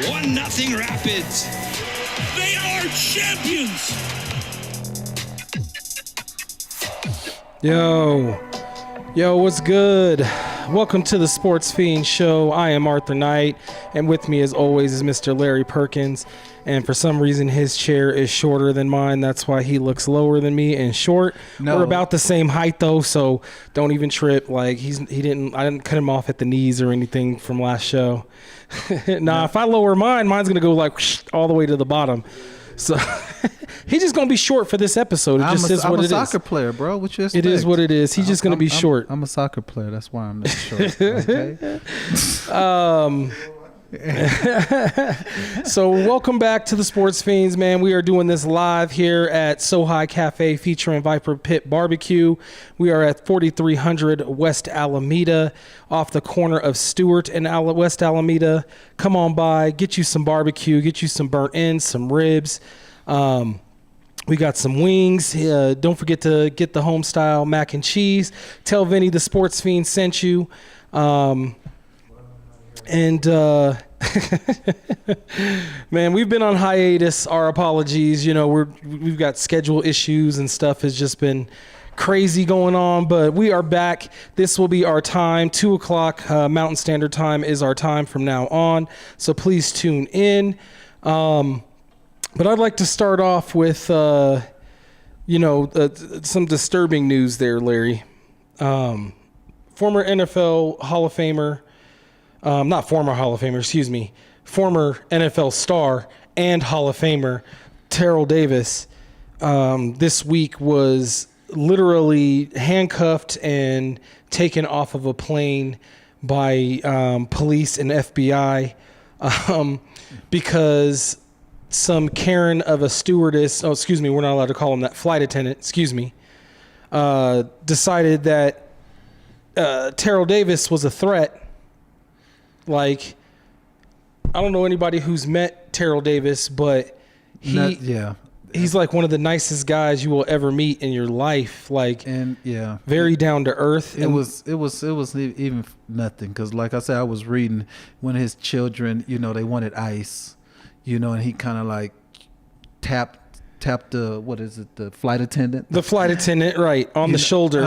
1-0 Rapids. They are champions. Yo, what's good? Welcome to the Sportz Phenz show. I am Arthur Knight, and with me as always is Mr. Larry Perkins. And for some reason, his chair is shorter than mine. That's why he looks lower than me and short. No. We're about the same height though, so don't even trip. Like I didn't cut him off at the knees or anything from last show. If I lower mine, mine's gonna go like all the way to the bottom. So he's just gonna be short for this episode. It just is what it is. I'm a soccer player, bro. What you expect? It is what it is. He's just gonna be short. I'm a soccer player. That's why I'm not short. Okay. So welcome back to the Sportz Phenz, man. We are doing this live here at So High Cafe featuring Viper Pit Barbecue. We are at 4300 West Alameda off the corner of Stewart and West Alameda. Come on by, get you some barbecue, get you some burnt ends, some ribs. We got some wings. Don't forget to get the home style mac and cheese. Tell Vinny the Sportz Phenz sent you. Man, we've been on hiatus. Our apologies. You know, we've got schedule issues and stuff has just been crazy going on, but we are back. This will be our time. 2:00 Mountain Standard Time is our time from now on. So please tune in. But I'd like to start off with, some disturbing news there, Larry. Former NFL Hall of Famer. Not former Hall of Famer, excuse me. Former NFL star and Hall of Famer Terrell Davis this week was literally handcuffed and taken off of a plane by police and FBI because some Karen of a stewardess, we're not allowed to call him that, flight attendant, decided that Terrell Davis was a threat. Like, I don't know anybody who's met Terrell Davis, but he's like one of the nicest guys you will ever meet in your life. Like, and very down to earth. It was even nothing because, like I said, I was reading when his children, they wanted ice, and he kind of like tapped the flight attendant. The flight attendant, right, on the shoulder.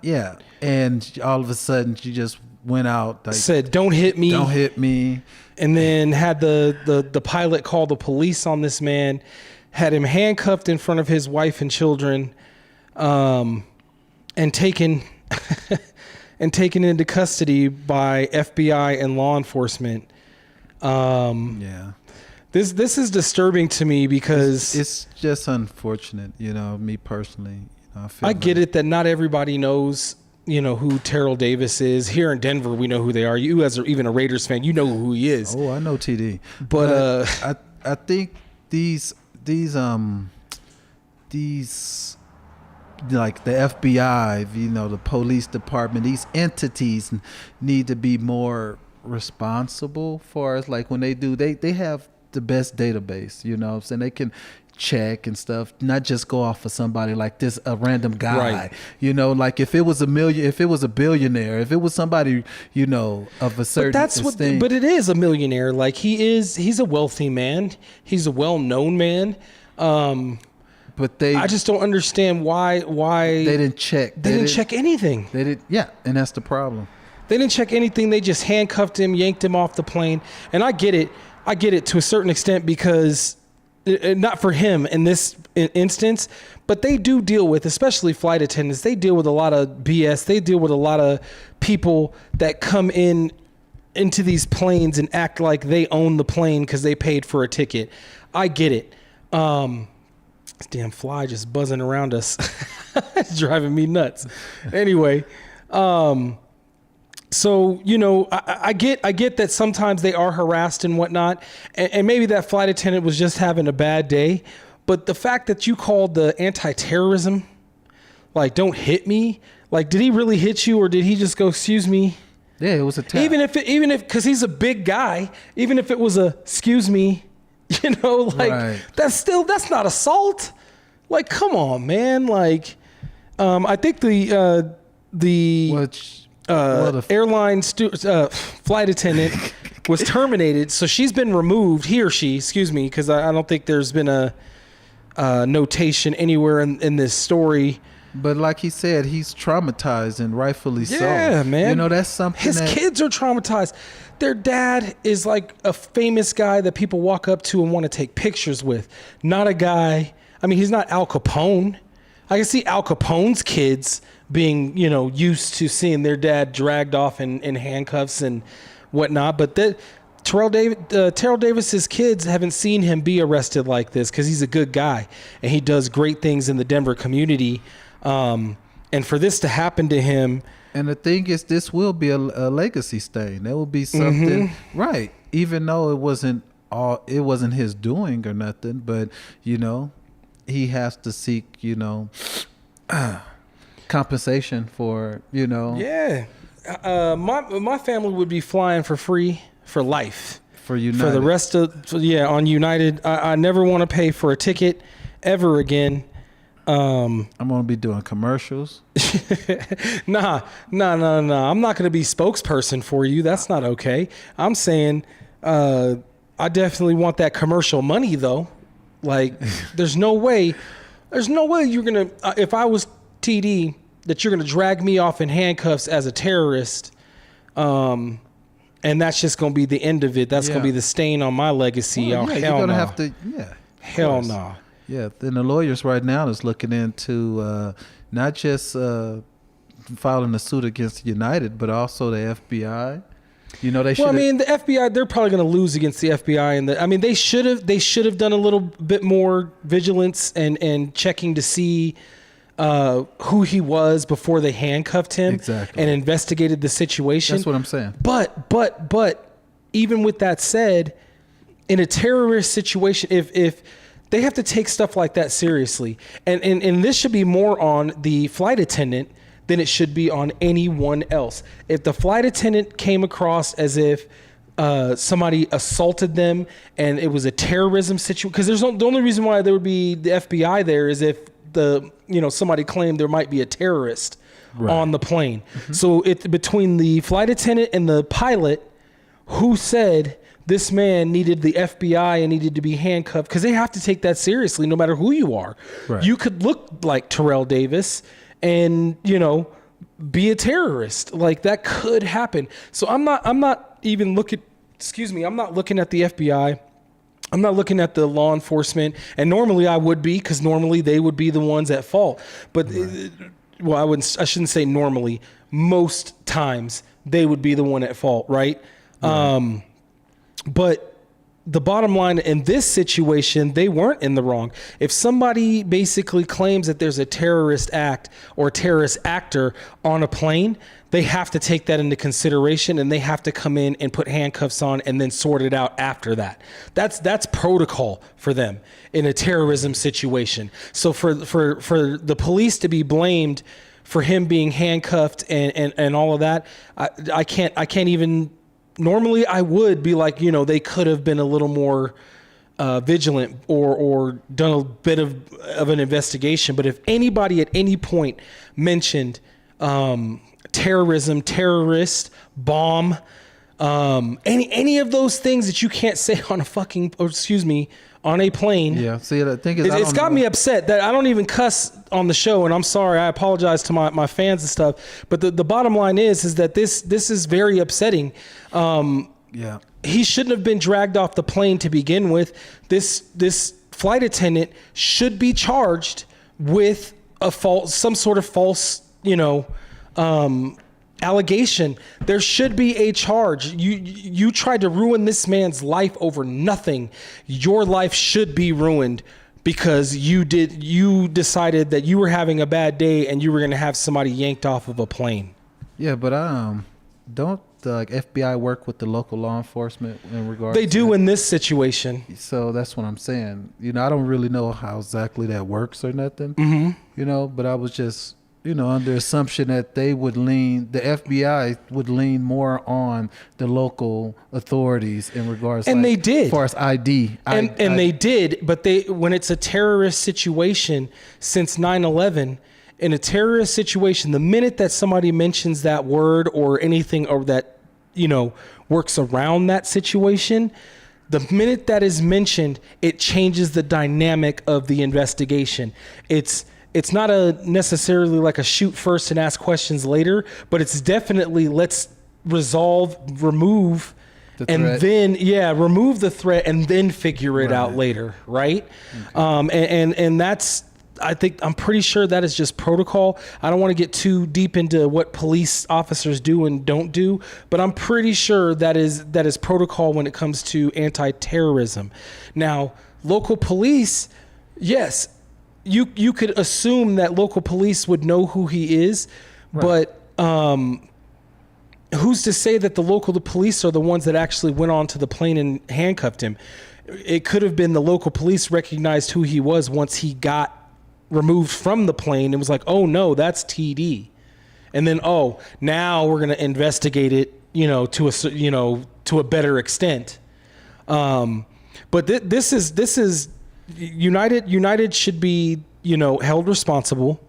Yeah. And all of a sudden, she just went out, like, said, "Don't hit me. Don't hit me." And then had the pilot call the police on this man, had him handcuffed in front of his wife and children, and taken into custody by FBI and law enforcement. This is disturbing to me because it's just unfortunate, me personally. I get it that not everybody knows who Terrell Davis is. Here in Denver, we know who they are. You, as even a Raiders fan, you know who he is. Oh, I know TD. But I think these like the FBI, the police department, these entities need to be more responsible for us. Like when they have the best database, and they can check and stuff, not just go off of somebody like this, a random guy, right. Like if it was a billionaire, if it was somebody, of a certain but it is a millionaire. Like he's a wealthy man. He's a well-known man. But I just don't understand why they didn't check. They didn't check anything. They did. Yeah. And that's the problem. They didn't check anything. They just handcuffed him, yanked him off the plane. And I get it to a certain extent because not for him in this instance, but they do deal with, especially flight attendants, they deal with a lot of BS. They deal with a lot of people that come into these planes and act like they own the plane because they paid for a ticket. I get it. This damn fly just buzzing around us. It's driving me nuts. Anyway, so, I get that sometimes they are harassed and whatnot, and maybe that flight attendant was just having a bad day. But the fact that you called the anti-terrorism, like, don't hit me, like, did he really hit you or did he just go, excuse me? Yeah, it was a tap. Even if, because he's a big guy, even if it was a, excuse me, right. That's not assault. Like, come on, man. Like, I think the airline flight attendant was terminated. So she's been removed, he or she, excuse me, because I don't think there's been a notation anywhere in this story. But like he said, he's traumatized, and rightfully so. Yeah, man. You know, that's something. His kids are traumatized. Their dad is like a famous guy that people walk up to and want to take pictures with. Not a guy. I mean, he's not Al Capone. I can see Al Capone's kids being, you know, used to seeing their dad dragged off in handcuffs and whatnot. But Terrell Davis's kids haven't seen him be arrested like this because he's a good guy and he does great things in the Denver community. And for this to happen to him. And the thing is, this will be a legacy stain. That will be something, right? Even though it wasn't his doing or nothing, but you know, he has to seek, you know, compensation for, you know. Yeah, my family would be flying for free for life. For United. For the rest of on United. I never want to pay for a ticket ever again. I'm gonna be doing commercials. Nah. I'm not gonna be spokesperson for you. That's not okay. I'm saying I definitely want that commercial money though. Like, there's no way you're gonna if I was TD that you're gonna drag me off in handcuffs as a terrorist. And that's just gonna be the end of it. That's gonna be the stain on my legacy. Well, hell you're gonna no. have to. Hell no. Yeah, then the lawyers right now is looking into not just filing a suit against United, but also the FBI. You know, they should. Well, I mean, the FBI, they're probably going to lose against the FBI, and I mean, they should have done a little bit more vigilance and checking to see who he was before they handcuffed him, exactly, and investigated the situation. That's what I'm saying. But even with that said, in a terrorist situation, if they have to take stuff like that seriously. And this should be more on the flight attendant than it should be on anyone else. If the flight attendant came across as if somebody assaulted them and it was a terrorism situation, because the only reason why there would be the FBI there is if somebody claimed there might be a terrorist on the plane. Mm-hmm. So between the flight attendant and the pilot, who said this man needed the FBI and needed to be handcuffed, because they have to take that seriously no matter who you are. Right. You could look like Terrell Davis and, you know, be a terrorist. Like, that could happen. So I'm not even looking, I'm not looking at the FBI. I'm not looking at the law enforcement. And normally I would be, because normally they would be the ones at fault. But, I shouldn't say normally. Most times they would be the one at fault, right? But the bottom line in this situation, they weren't in the wrong. If somebody basically claims that there's a terrorist act or terrorist actor on a plane, they have to take that into consideration and they have to come in and put handcuffs on and then sort it out after that. That's protocol for them in a terrorism situation. So for the police to be blamed for him being handcuffed and all of that, I can't even. Normally I would be like, you know, they could have been a little more vigilant or done a bit of an investigation. But if anybody at any point mentioned terrorism, terrorist, bomb, any of those things that you can't say on on a plane. Yeah. See, the thing is, it's got me upset that I don't even cuss on the show, and I'm sorry. I apologize to my fans and stuff. But the bottom line is that this is very upsetting. He shouldn't have been dragged off the plane to begin with. This flight attendant should be charged with some sort of false, allegation. There should be a charge. You tried to ruin this man's life over nothing. Your life should be ruined because you decided that you were having a bad day and you were going to have somebody yanked off of a plane. Yeah, but don't the FBI work with the local law enforcement in regards? They do in this situation. So that's what I'm saying. I don't really know how exactly that works or nothing. Mm-hmm. But I was just under assumption that the FBI would lean more on the local authorities in regards, and they did, as far as ID. They did, but when it's a terrorist situation since 9/11, in a terrorist situation, the minute that somebody mentions that word or anything or that works around that situation. The minute that is mentioned, it changes the dynamic of the investigation. It's not necessarily like a shoot first and ask questions later, but it's definitely let's remove The and threat. then remove the threat and then figure it out later, right? Okay. And that's, I'm pretty sure that is just protocol. I don't want to get too deep into what police officers do and don't do, but I'm pretty sure that is protocol when it comes to anti-terrorism. Now, local police, yes, you could assume that local police would know who he is, but who's to say that the local police are the ones that actually went onto the plane and handcuffed him? It could have been the local police recognized who he was once he got removed from the plane and was like, oh no, that's TD. And then, now we're going to investigate it, to a better extent. But this is United should be, held responsible,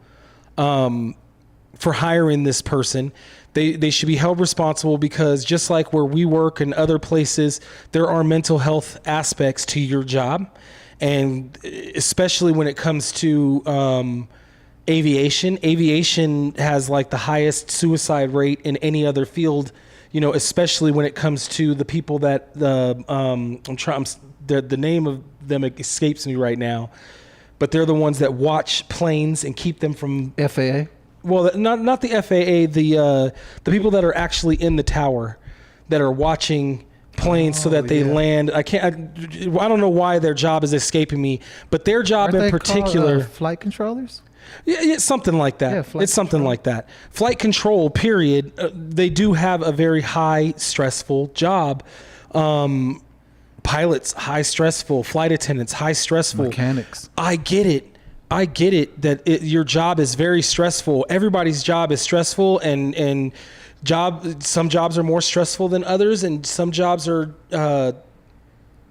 for hiring this person. They should be held responsible because just like where we work and other places, there are mental health aspects to your job. And especially when it comes to aviation has like the highest suicide rate in any other field, especially when it comes to the people that the name of them escapes me right now, but they're the ones that watch planes and keep them from FAA. Well, not the FAA, the people that are actually in the tower that are watching planes so that they land. I don't know why their job is escaping me, but their job Aren't in they particular, called, flight controllers. Yeah, something like that. Yeah, it's something like that. Flight control, period. They do have a very high stressful job. Pilots, high stressful. Flight attendants, high stressful. Mechanics. I get it that your job is very stressful. Everybody's job is stressful, and some jobs are more stressful than others, and some jobs are,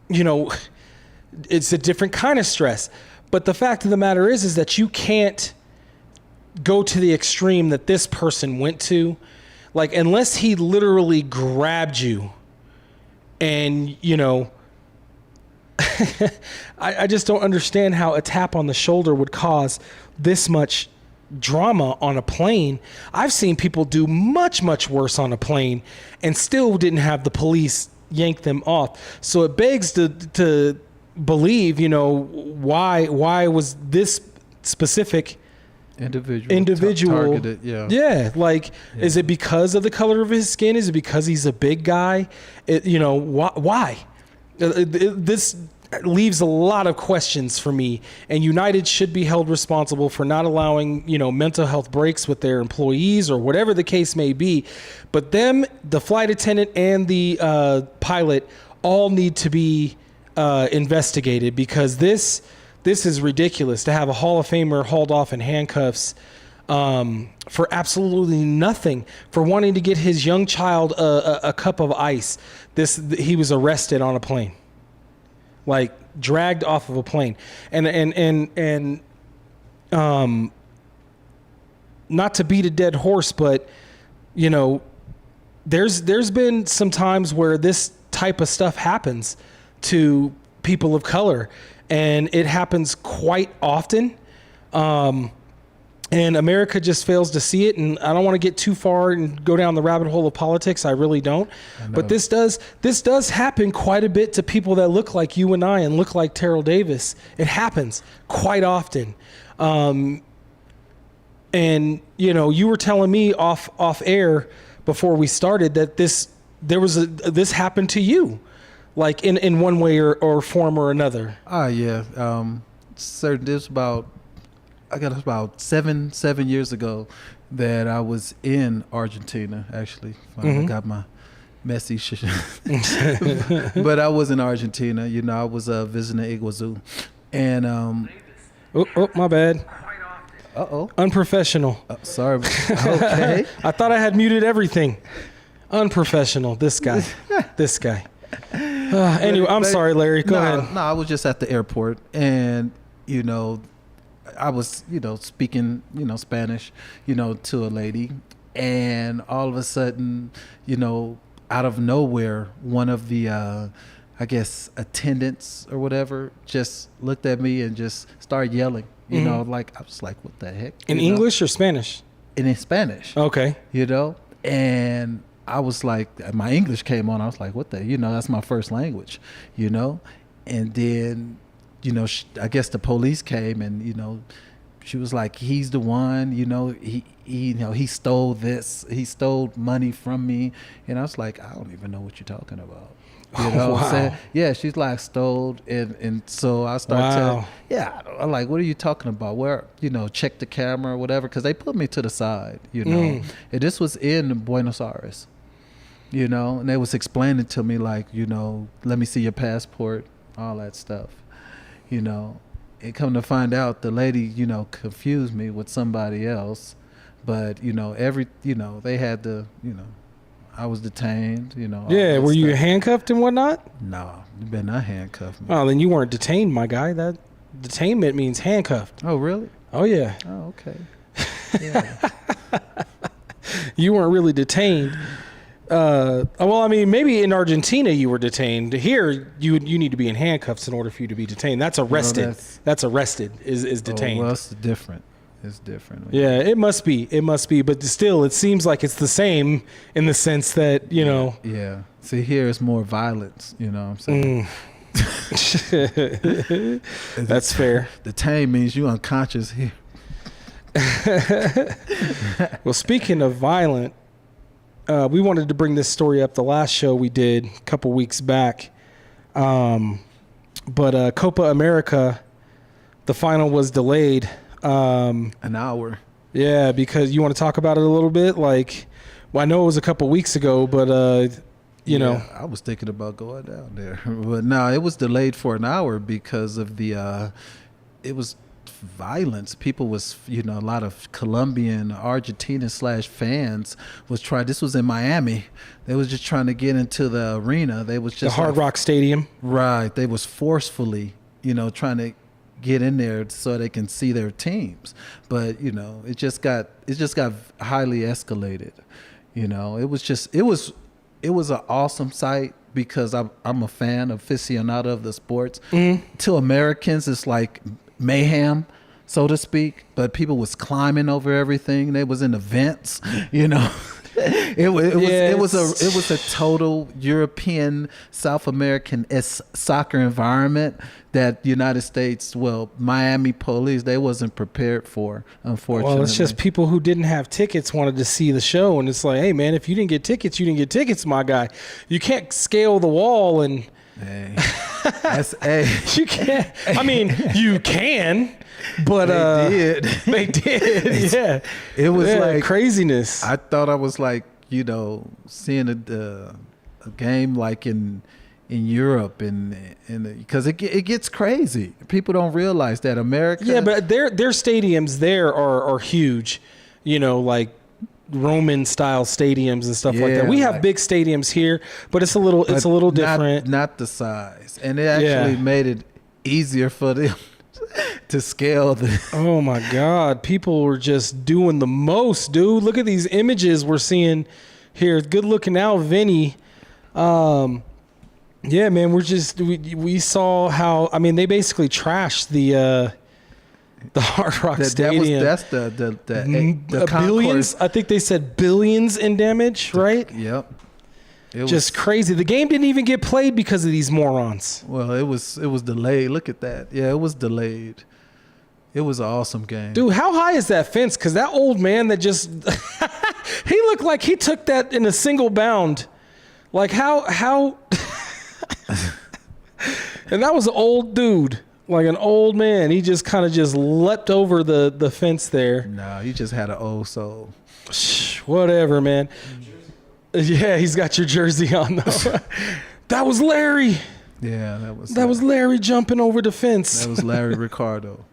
it's a different kind of stress. But the fact of the matter is that you can't go to the extreme that this person went to. Like, unless he literally grabbed you and, I just don't understand how a tap on the shoulder would cause this much drama on a plane. I've seen people do much, much worse on a plane and still didn't have the police yank them off. So it begs to believe, why was this specific individual targeted? Is it because of the color of his skin? Is it because he's a big guy? Why? This leaves a lot of questions for me, and United should be held responsible for not allowing, mental health breaks with their employees or whatever the case may be. But the flight attendant and the pilot all need to be investigated, because this is ridiculous to have a Hall of Famer hauled off in handcuffs for absolutely nothing, for wanting to get his young child a cup of ice. He was arrested on a plane, like dragged off of a plane, and not to beat a dead horse, but there's been some times where this type of stuff happens to people of color, and it happens quite often. And America just fails to see it. And I don't want to get too far and go down the rabbit hole of politics. I really don't. But this does happen quite a bit to people that look like you and I and look like Terrell Davis. It happens quite often. And you were telling me off air before we started that this happened to you, like in one way or form or another. Yeah. This about seven years ago that I was in Argentina, actually. I got my messy shit. But I was in Argentina. I was visiting Iguazu. And my bad. Uh-oh. Unprofessional. Sorry. Okay. I thought I had muted everything. Unprofessional. This guy. Anyway, I'm sorry, Larry. Go ahead. No, I was just at the airport, and I was speaking Spanish to a lady, and all of a sudden out of nowhere, one of the I guess attendants or whatever just looked at me and just started yelling. You know, like I was like, "What the heck?" In English or Spanish? And in Spanish. Okay. You know, and I was like, my English came on. I was like, "What the?" You know, that's my first language. You know, and then, you know, I guess the police came and, you know, she was like, "He's the one, you know, he you know, he stole this, he stole money from me." And I was like, "I don't even know what you're talking about." You know what I'm saying? Yeah, she's like stole, and so I started I'm like, "What are you talking about? Where, you know, check the camera or whatever," because they put me to the side, you know. And this was in Buenos Aires, you know, and they was explaining to me like, you know, "Let me see your passport," all that stuff, you know. And come to find out, the lady, you know, confused me with somebody else. But, you know, they had to, you know, I was detained, you know. Yeah, were you handcuffed and whatnot? No, you better not handcuff me. Oh, then you weren't detained, my guy. That detainment means handcuffed. Oh, really? Oh, yeah. Oh, okay. Yeah. You weren't really detained. Well, I mean, maybe in Argentina you were detained. Here, you need to be in handcuffs in order for you to be detained. That's arrested. No, that's arrested is detained. Oh, well, it's different. It's different. Yeah, it must be. It must be. But still, it seems like it's the same in the sense that, you know. Yeah. See, here it's more violence, you know what I'm saying? That's fair. Detain means you unconscious here. Well, speaking of violent, we wanted to bring this story up the last show we did a couple weeks back. But Copa America, the final was delayed. An hour. Yeah, because you want to talk about it a little bit? Like, well, I know it was a couple weeks ago, but, you know. I was thinking about going down there. But no, it was delayed for an hour because of it was violence. People was, you know, a lot of Colombian, Argentina / fans was trying. This was in Miami. They was just trying to get into the arena. They was just the Hard Rock Stadium. Right. They was forcefully, you know, trying to get in there so they can see their teams. But, you know, it just got highly escalated. You know, it was an awesome sight because I'm a fan, aficionado of the sports. To Americans, it's like mayhem, so to speak. But people was climbing over everything. They was in events, you know. It was a total European, South American soccer environment that United States, Miami police, they wasn't prepared for, unfortunately. Well, it's just people who didn't have tickets wanted to see the show, and it's like, hey man, if you didn't get tickets, you didn't get tickets, my guy. You can't scale the wall and you can't. I mean, you can, but they did. Yeah, it was like craziness. I thought I was like, you know, seeing a game like in Europe and because it gets crazy. People don't realize that America. Yeah, but their stadiums there are huge. You know, like Roman style stadiums and stuff like that. We have big stadiums here, but it's a little different. Not the size, and it actually made it easier for them to scale the. Oh my God, people were just doing the most, dude. Look at these images we're seeing here. Good looking out, Vinny. Yeah, man, we saw how, I mean, they basically trashed the Hard Rock Stadium. That's the billions. I think they said billions in damage, right? Yep. It just crazy. The game didn't even get played because of these morons. Well, it was delayed. Look at that. Yeah, it was delayed. It was an awesome game. Dude, how high is that fence? Because that old man that just he looked like he took that in a single bound. Like how and that was an old dude. Like an old man. He just kind of just leapt over the fence there. No, he just had an old soul. Whatever, man. Yeah, he's got your jersey on though. That was Larry. Yeah, that was Larry jumping over the fence. That was Larry Ricardo.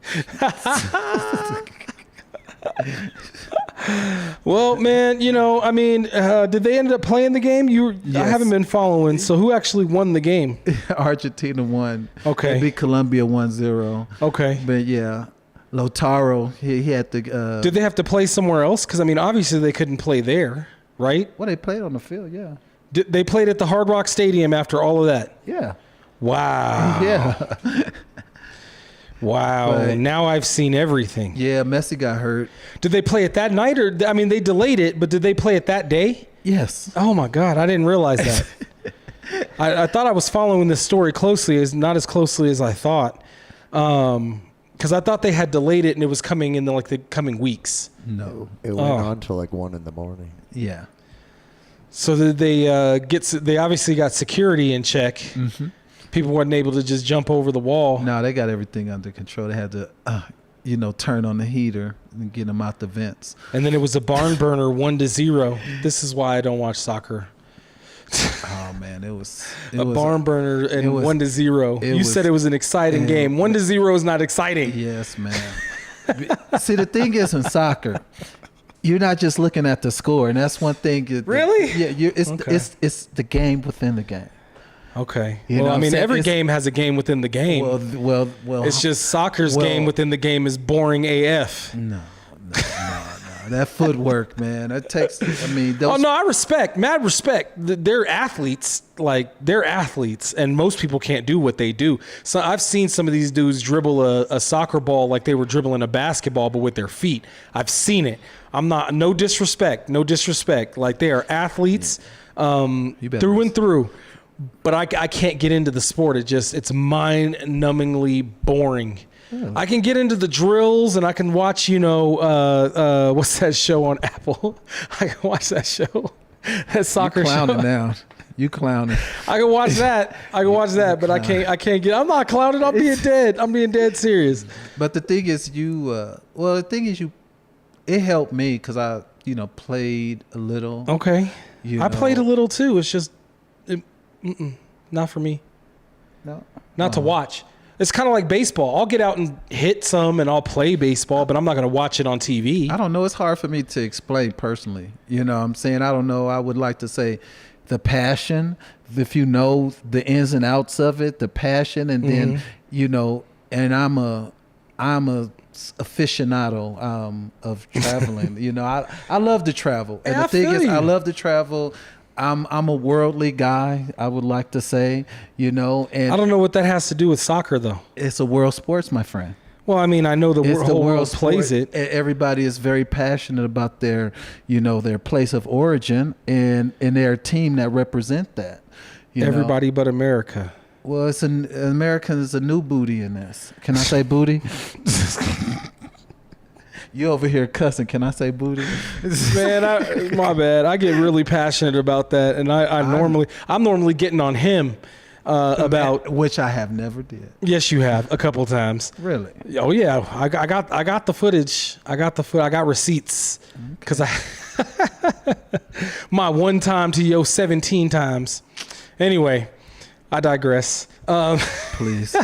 Well, man, you know, I mean, did they end up playing the game? Yes. I haven't been following. So who actually won the game? Argentina won. Okay. They beat Colombia 1-0. Okay. But yeah, Lautaro, he had to. Did they have to play somewhere else? Because I mean, obviously they couldn't play there, right? Well, they played on the field, yeah. They played at the Hard Rock Stadium after all of that. Yeah. Wow. Yeah. Wow. But- now I've seen everything. Yeah, Messi got hurt. Did they play it that night, or I mean, they delayed it, but did they play it that day? Yes. Oh my God, I didn't realize that. I thought I was following this story closely, not as closely as I thought, because I thought they had delayed it and it was coming in the coming weeks. No. It went on till like 1 a.m. Yeah. So that they obviously got security in check. Mm-hmm. People weren't able to just jump over the wall. No, they got everything under control. They had to, turn on the heater and get them out the vents. And then it was a barn burner, 1-0. This is why I don't watch soccer. Oh man, it was barn burner and 1-0. You said it was an exciting game. 1-0 is not exciting. Yes, man. See, the thing is in soccer, you're not just looking at the score, and that's one thing. Really? Yeah. Okay. It's the game within the game. Okay. You know well, what I I'm mean, saying? every game has a game within the game. Well. It's just soccer's game within the game is boring AF. No. That footwork, man. That takes. I mean, those, Oh no, I respect, mad respect. They're athletes, and most people can't do what they do. So I've seen some of these dudes dribble a soccer ball like they were dribbling a basketball, but with their feet. I've seen it. I'm not. No disrespect. Like they are athletes through and through. But I can't get into the sport. It's mind-numbingly boring. I can get into the drills and I can watch, what's that show on Apple? I can watch that show. That soccer show. You clowning now. You clowning. I can watch that. But I can't get. I'm not clowning. I'm being dead. I'm being dead serious. But the thing is, it helped me because I, played a little. Okay. I played a little too. It's just, not for me. No. Not to watch. It's kind of like baseball. I'll get out and hit some and I'll play baseball, but I'm not going to watch it on TV. I don't know. It's hard for me to explain personally. You know what I'm saying? I don't know. I would like to say the passion, if you know the ins and outs of it, the passion, and then, and I'm a aficionado of traveling. I love to travel. And the thing is, I love to travel. I'm a worldly guy, I would like to say, and I don't know what that has to do with soccer, though. It's a world sports, my friend. Well, I mean, I know the whole world plays sport. it. Everybody is very passionate about their place of origin and their team that represent that. Everybody but America. Well, American is a new booty in this. Can I say booty? You over here cussing. Can I say booty? Man, my bad. I get really passionate about that, and I'm normally getting on him about which I have never did. Yes, you have a couple times. Really? Oh yeah, I got the footage. I got receipts because my one time to yo 17 times. Anyway, I digress. Please.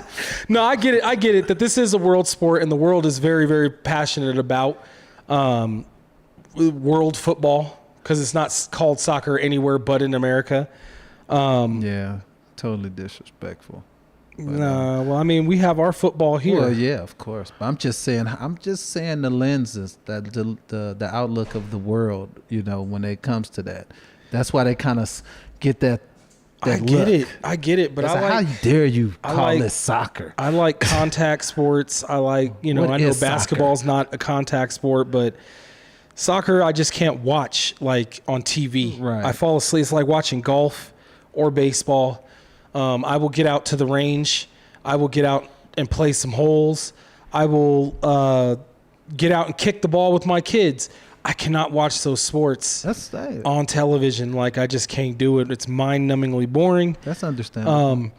No, I get it that this is a world sport and the world is very, very passionate about world football because it's not called soccer anywhere but in America. Yeah, totally disrespectful. No, well, I mean, we have our football here. Well, yeah, of course. But I'm just saying the lenses, that the outlook of the world, when it comes to that. That's why they kind of get that. I get it, but how dare you call it soccer? I like contact sports. I like, I know basketball's not a contact sport, but soccer I just can't watch like on TV. Right. I fall asleep. It's like watching golf or baseball. I will get out to the range. I will get out and play some holes. I will get out and kick the ball with my kids. I cannot watch those sports on television. Like, I just can't do it. It's mind-numbingly boring. That's understandable.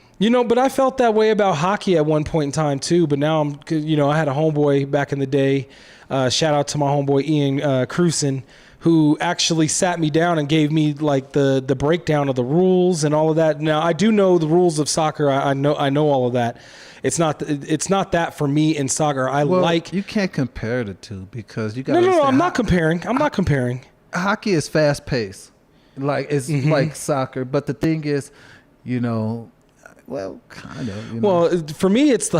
But I felt that way about hockey at one point in time too. But now I had a homeboy back in the day. Shout out to my homeboy Ian Cruson, who actually sat me down and gave me like the breakdown of the rules and all of that. Now I do know the rules of soccer. I know all of that. It's not that for me in soccer. You can't compare the two because you got. No. I'm not comparing. Hockey is fast paced, like it's like soccer. But the thing is, well, kind of. Well, for me, it's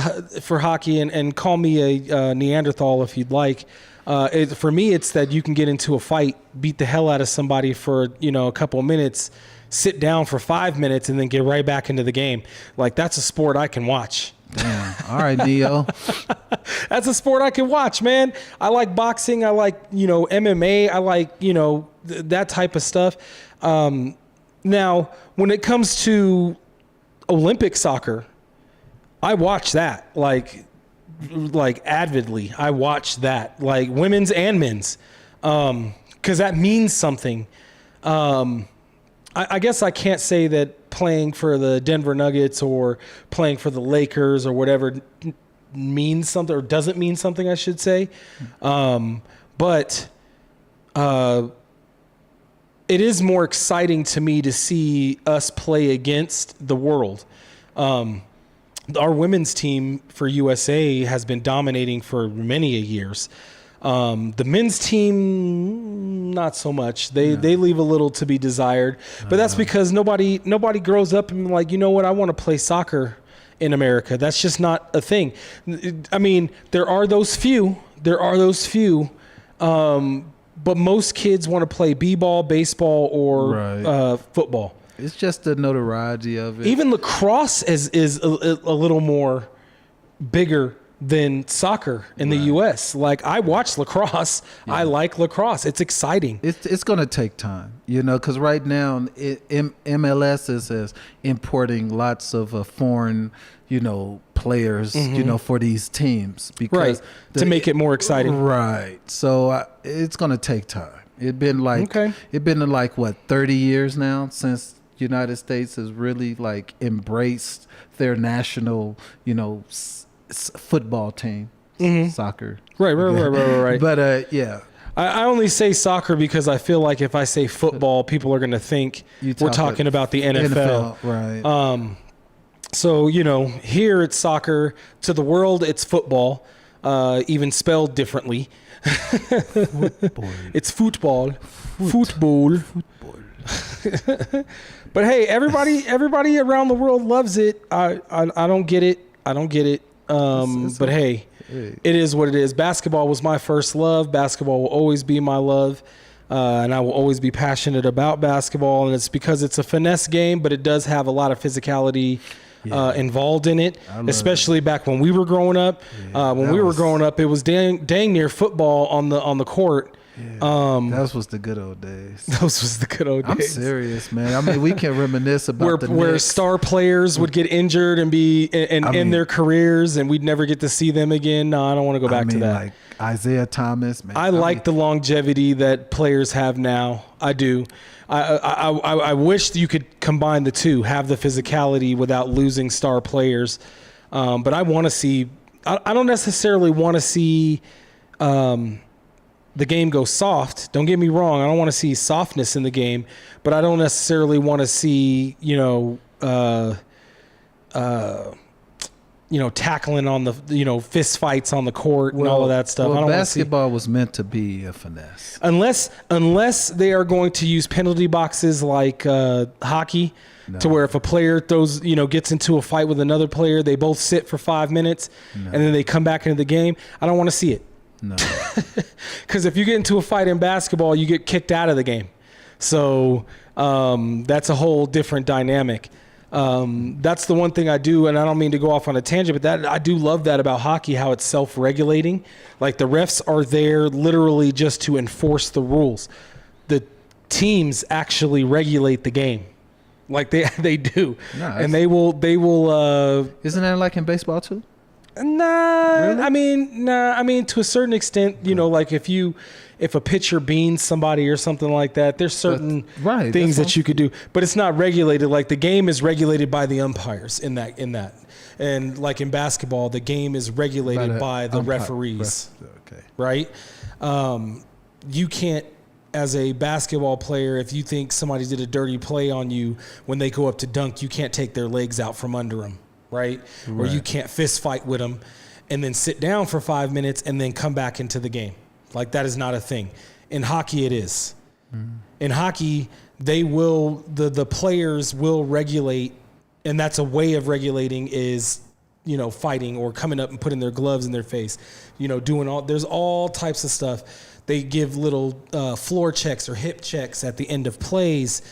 for hockey, and call me a Neanderthal if you'd like. For me, it's that you can get into a fight, beat the hell out of somebody for, a couple of minutes, sit down for 5 minutes, and then get right back into the game. Like, that's a sport I can watch. Damn. All right, Neo. That's a sport I can watch, man. I like boxing. I like, MMA. I like, that type of stuff. Now, when it comes to Olympic soccer, I watch that like avidly. I watch that, like women's and men's, because that means something. I guess I can't say that playing for the Denver Nuggets or playing for the Lakers or whatever means something or doesn't mean something, I should say. But it is more exciting to me to see us play against the world. Our women's team for USA has been dominating for many years. The men's team, not so much. They leave a little to be desired, but that's because nobody grows up and like, I want to play soccer in America. That's just not a thing. I mean, there are those few, but most kids want to play b-ball, baseball, or football. It's just the notoriety of it. Even lacrosse is a little more bigger than soccer in the U.S. Like, I watch lacrosse. Yeah. I like lacrosse. It's exciting. It's going to take time, because right now MLS is importing lots of foreign, players, for these teams because to make it more exciting. Right. So it's going to take time. It's been like 30 years now since United States has really like embraced their national, football team, soccer. Right. But yeah. I only say soccer because I feel like if I say football, people are going to think we're talking about the NFL. Right. So, here it's soccer. To the world, it's football, even spelled differently. It's football. Football. But hey, everybody around the world loves it. I don't get it. But hey, it is what it is. Basketball was my first love. Basketball will always be my love. And I will always be passionate about basketball. And it's because it's a finesse game, but it does have a lot of physicality involved in it, especially back when we were growing up. When we were growing up, it was dang near football on the court. Yeah, those was the good old days. Those was the good old days. I'm serious, man. I mean, we can reminisce about where star players would get injured and end their careers, and we'd never get to see them again. No, I don't want to go back to that. Like Isaiah Thomas, man. I like the longevity that players have now. I do. I wish you could combine the two, have the physicality without losing star players. But I want to see. I don't necessarily want to see. The game goes soft. Don't get me wrong. I don't want to see softness in the game, but I don't necessarily want to see, tackling on the, fist fights on the court and all of that stuff. Well, basketball was meant to be a finesse. Unless they are going to use penalty boxes like hockey, to where if a player gets into a fight with another player, they both sit for 5 minutes and then they come back into the game. I don't want to see it. No, because if you get into a fight in basketball, you get kicked out of the game. So that's a whole different dynamic. That's the one thing I do, and I don't mean to go off on a tangent, but that I do love that about hockey, how it's self-regulating. Like, the refs are there literally just to enforce the rules. The teams actually regulate the game. Like they do. And they will Isn't that like in baseball too? Nah, really? I mean, to a certain extent, like if a pitcher beans somebody or something like that, there's certain things that you could do, but it's not regulated. Like, the game is regulated by the umpires in that, and like in basketball, the game is regulated by the referees. Okay. Right? You can't, as a basketball player, if you think somebody did a dirty play on you when they go up to dunk, you can't take their legs out from under them. Right? Or you can't fist fight with them and then sit down for 5 minutes and then come back into the game. Like, that is not a thing. In hockey, it is. In hockey, the players will regulate, and that's a way of regulating is, fighting or coming up and putting their gloves in their face, there's all types of stuff. They give little floor checks or hip checks at the end of plays,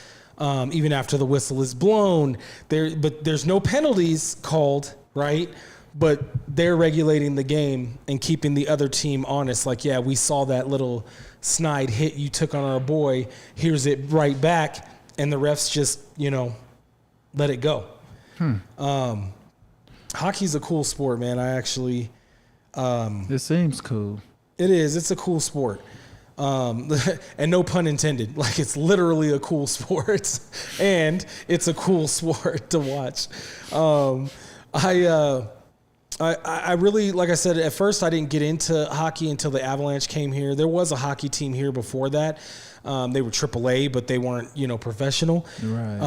even after the whistle is blown. But there's no penalties called, right? But they're regulating the game and keeping the other team honest. Like, yeah, we saw that little snide hit you took on our boy. Here's it right back. And the refs just, let it go. Hockey's a cool sport, man. I actually... it seems cool. It is. It's a cool sport. And no pun intended. Like, it's literally a cool sport. And it's a cool sport to watch. I really, like I said, at first I didn't get into hockey until the Avalanche came here. There was a hockey team here before that. They were AAA, but they weren't, professional. Right.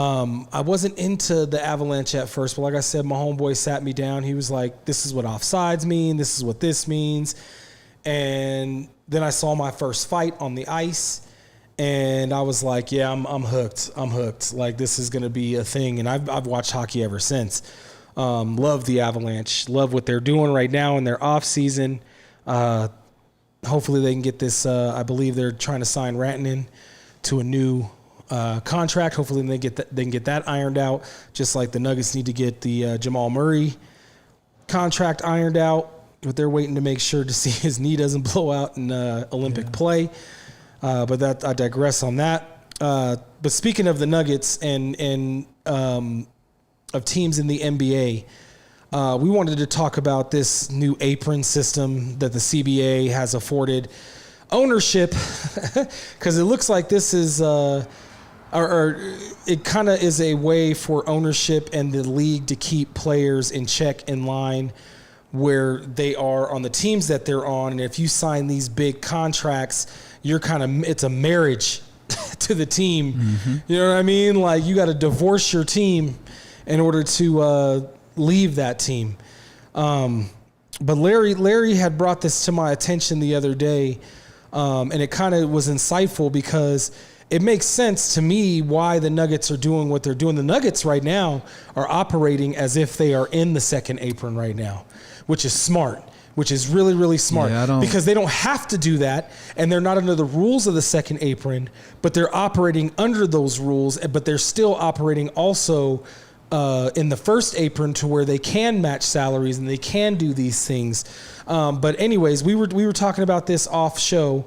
I wasn't into the Avalanche at first, but like I said, my homeboy sat me down. He was like, this is what offsides mean. This is what this means. And then I saw my first fight on the ice, and I was like, yeah, I'm hooked. I'm hooked. Like, this is going to be a thing. And I've watched hockey ever since. Love the Avalanche. Love what they're doing right now in their off season. Hopefully they can get this. I believe they're trying to sign Rantanen to a new contract. Hopefully they can get that ironed out. Just like the Nuggets need to get the Jamal Murray contract ironed out. But they're waiting to make sure to see his knee doesn't blow out in Olympic play. But that I digress on that. But speaking of the Nuggets and of teams in the NBA, we wanted to talk about this new apron system that the CBA has afforded ownership, because it looks like this is, or it kind of is a way for ownership and the league to keep players in check, in line where they are on the teams that they're on. And if you sign these big contracts, it's a marriage to the team. Mm-hmm. You know what I mean? Like, you got to divorce your team in order to leave that team. But Larry had brought this to my attention the other day, and it kind of was insightful because it makes sense to me why the Nuggets are doing what they're doing. The Nuggets right now are operating as if they are in the second apron right now, which is smart, which is really, really smart, because they don't have to do that, and they're not under the rules of the second apron, but they're operating under those rules, but they're still operating also in the first apron to where they can match salaries and they can do these things. But anyways, we were talking about this off show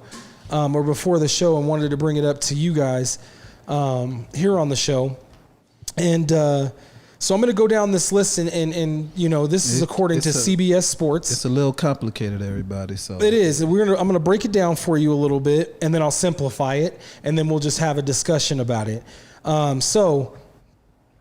or before the show, and wanted to bring it up to you guys here on the show. And so I'm going to go down this list, and this is according to CBS Sports. It's a little complicated, everybody. So it is. I'm going to break it down for you a little bit, and then I'll simplify it, and then we'll just have a discussion about it. So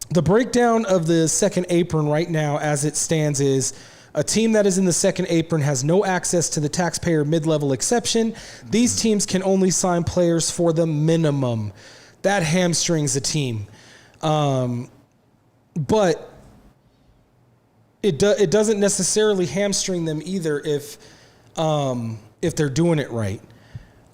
the breakdown of the second apron right now as it stands is: a team that is in the second apron has no access to the taxpayer mid-level exception. These teams can only sign players for the minimum. That hamstrings a team. But it doesn't necessarily hamstring them either if they're doing it right.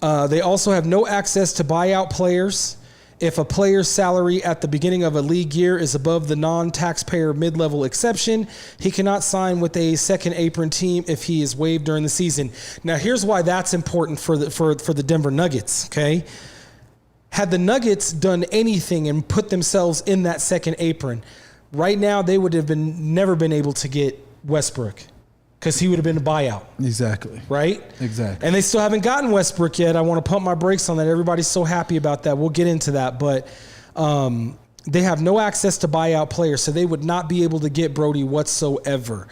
They also have no access to buyout players. If a player's salary at the beginning of a league year is above the non-taxpayer mid-level exception, he cannot sign with a second apron team if he is waived during the season. Now, here's why that's important for the Denver Nuggets, okay? Had the Nuggets done anything and put themselves in that second apron, right now they would have never been able to get Westbrook, because he would have been a buyout. Exactly. Right? Exactly. And they still haven't gotten Westbrook yet. I want to pump my brakes on that. Everybody's so happy about that. We'll get into that. But they have no access to buyout players, so they would not be able to get Brody whatsoever.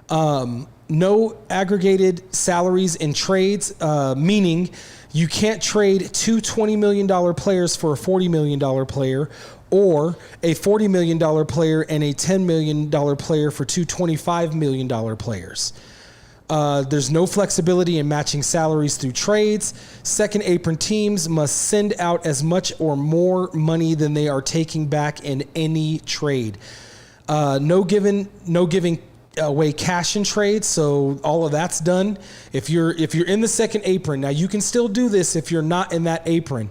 No aggregated salaries in trades, meaning you can't trade two $20 million players for a $40 million player, or a $40 million player and a $10 million player for two $25 million players. There's no flexibility in matching salaries through trades. Second apron teams must send out as much or more money than they are taking back in any trade. No giving away cash in trades, so all of that's done. If you're in the second apron, now you can still do this if you're not in that apron.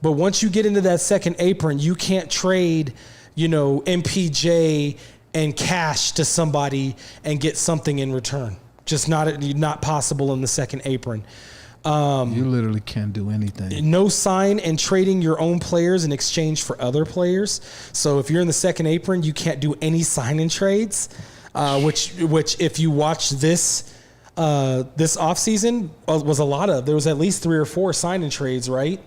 But once you get into that second apron, you can't trade, MPJ and cash to somebody and get something in return. Just not possible in the second apron. You literally can't do anything. No sign and trading your own players in exchange for other players. So if you're in the second apron, you can't do any sign and trades. Which if you watch this offseason was a lot of. There was at least 3 or 4 sign and trades, right?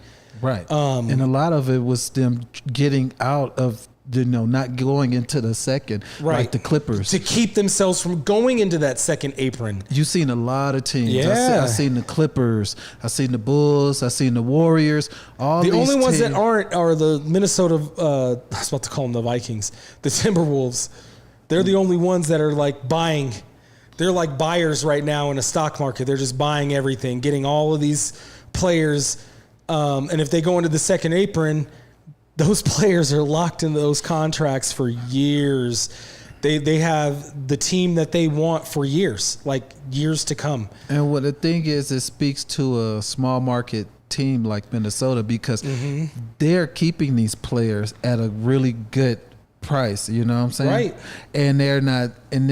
Right. And a lot of it was them getting out of, not going into the second, right, like the Clippers, to keep themselves from going into that second apron. You've seen a lot of teams. Yeah. I've seen the Clippers. I've seen the Bulls. I've seen the Warriors. The only ones that aren't are the Minnesota, I was about to call them the Vikings, the Timberwolves. They're the only ones that are like buying. They're like buyers right now in a stock market. They're just buying everything, getting all of these players. And if they go into the second apron, those players are locked into those contracts for years. They have the team that they want for years, like years to come. And what the thing is, it speaks to a small market team like Minnesota because they're keeping these players at a really good price. You know what I'm saying? Right. And they're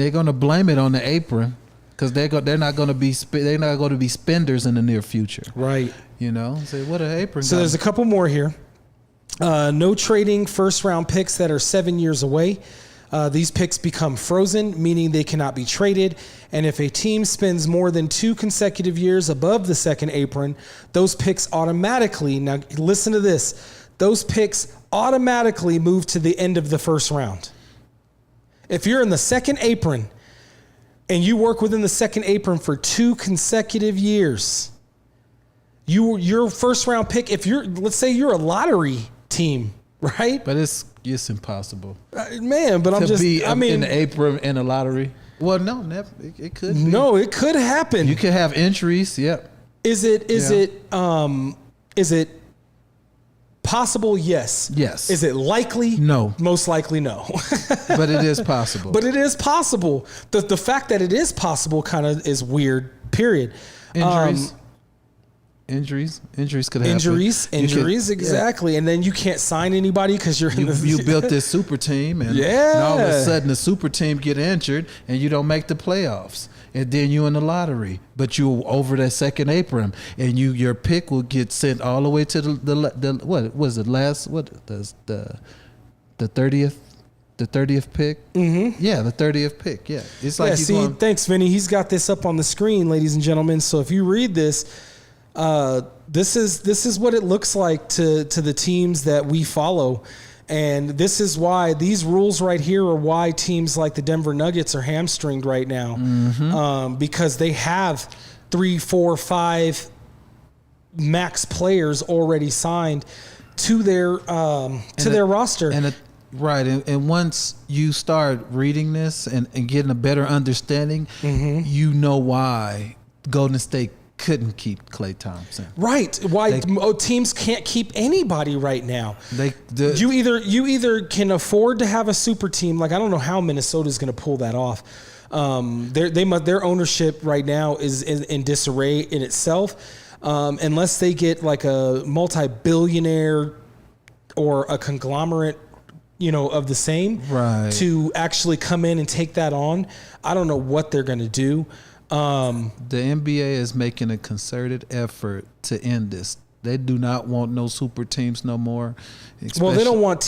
going to blame it on the apron because they're not going to be spenders in the near future. Right. Say what an apron. So there's a couple more here. No trading first-round picks that are 7 years away. These picks become frozen, meaning they cannot be traded. And if a team spends more than 2 consecutive years above the second apron, those picks automatically, now listen to this, those picks automatically move to the end of the first round. If you're in the second apron and you work within the second apron for 2 consecutive years, your first-round pick, let's say you're a lottery team, right? But it's impossible. Man, but I'm just, in the apron in a lottery. Well, no, never. It could be. No, it could happen. You could have injuries. Yep. Is it possible? Yes. Yes. Is it likely? No. Most likely no. But it is possible. But it is possible. The fact that it is possible kind of is weird, period. Injuries could happen. Injuries, exactly. Yeah. And then you can't sign anybody because you built this super team, and all of a sudden the super team get injured, and you don't make the playoffs, and then you in the lottery, but you over that second apron, and your pick will get sent all the way to the what was it last the 30th. The 30th pick? Mm-hmm. Yeah, the 30th pick. Yeah. It's like thanks, Vinny. He's got this up on the screen, ladies and gentlemen. So if you read this, this is what it looks like to the teams that we follow. And this is why these rules right here are why teams like the Denver Nuggets are hamstringed right now. Because they have 3, 4, 5 max players already signed to their roster. Right, and once you start reading this and getting a better understanding, you know why Golden State couldn't keep Klay Thompson. Right, why teams can't keep anybody right now. You either can afford to have a super team. Like I don't know how Minnesota's going to pull that off. Their ownership right now is in disarray in itself, unless they get like a multi-billionaire or a conglomerate, of the same, right, to actually come in and take that on. I don't know what they're going to do. The NBA is making a concerted effort to end this. They do not want no super teams no more. Well, they don't want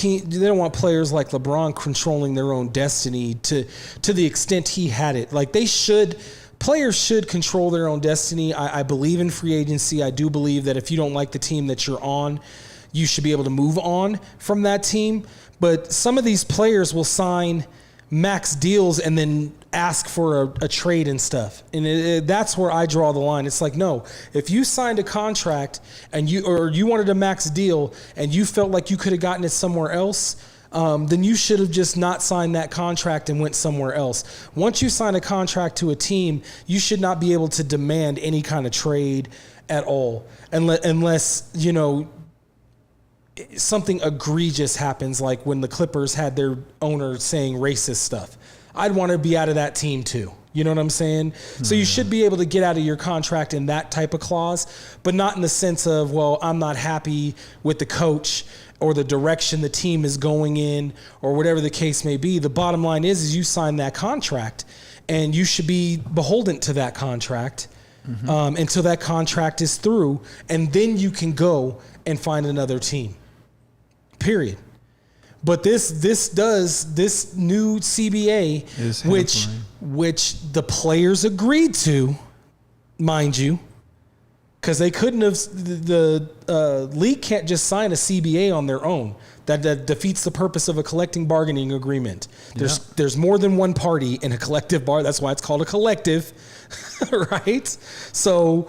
players like LeBron controlling their own destiny to the extent he had it. Like players should control their own destiny. I believe in free agency. I do believe that if you don't like the team that you're on, you should be able to move on from that team. But some of these players will sign max deals and then ask for a trade and stuff. And that's where I draw the line. It's like, no, if you signed a contract and you wanted a max deal and you felt like you could have gotten it somewhere else, then you should have just not signed that contract and went somewhere else. Once you sign a contract to a team, you should not be able to demand any kind of trade at all, unless something egregious happens, like when the Clippers had their owner saying racist stuff. I'd want to be out of that team too. You know what I'm saying? So you should be able to get out of your contract in that type of clause, but not in the sense of, well, I'm not happy with the coach or the direction the team is going in or whatever the case may be. The bottom line is you sign that contract and you should be beholden to that contract until that contract is through, and then you can go and find another team, period. But this new CBA, which the players agreed to, mind you, because they couldn't have, the league can't just sign a CBA on their own. That defeats the purpose of a collective bargaining agreement. There's more than one party in a collective bar. That's why it's called a collective, right? So